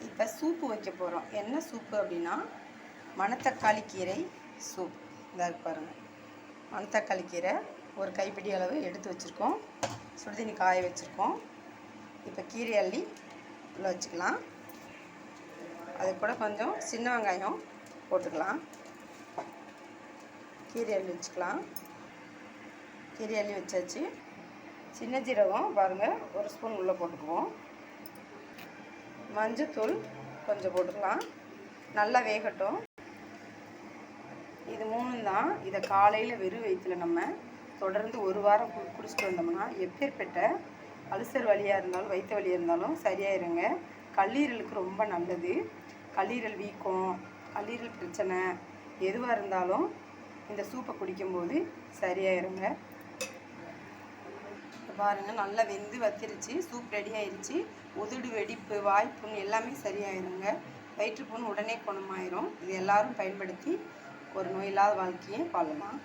இப்போ சூப்பு வைக்க போகிறோம். என்ன சூப்பு அப்படின்னா மணத்தக்காளி கீரை சூப். இதாக பாருங்கள், மணத்தக்காளி கீரை ஒரு கைப்பிடி அளவு எடுத்து வச்சுருக்கோம். சுடுதண்ணி காய வச்சுருக்கோம். இப்போ கீரை அள்ளி உள்ள வச்சுக்கலாம். அது கூட கொஞ்சம் சின்ன வெங்காயம் போட்டுக்கலாம். கீரை அள்ளி வச்சுக்கலாம். கீரை அள்ளி வச்சாச்சு. சின்ன ஜீரகம் பாருங்கள், ஒரு ஸ்பூன் உள்ளே போட்டுக்குவோம். மஞ்சத்தூள் கொஞ்சம் போட்டுக்கலாம். நல்லா வேகட்டும். இது 3 தான். இதை காலையில் வெறும் வயிற்றில் நம்ம தொடர்ந்து ஒரு வாரம் குடிச்சிட்டு வந்தோம்னா எப்பேற்பட்ட அல்சர் வலியாக இருந்தாலும் வயிற்று வலியாக இருந்தாலும் சரியாயிருங்க. கல்லீரலுக்கு ரொம்ப நல்லது. கல்லீரல் வீக்கம், கல்லீரல் பிரச்சனை எதுவாக இருந்தாலும் இந்த சூப்பை குடிக்கும்போது சரியாயிருங்க. பாருங்கள், நல்லா வெந்து வத்திருச்சு. சூப் ரெடி ஆயிடுச்சு. உதடு வெடிப்பு, வாய்ப்புண் எல்லாமே சரியாயிருங்க. வயிற்றுப்புண் உடனே குணமாயிரும். இது எல்லாரும் பயன்படுத்தி ஒரு நோயில்லாத வாழ்க்கையை வாழலாம்.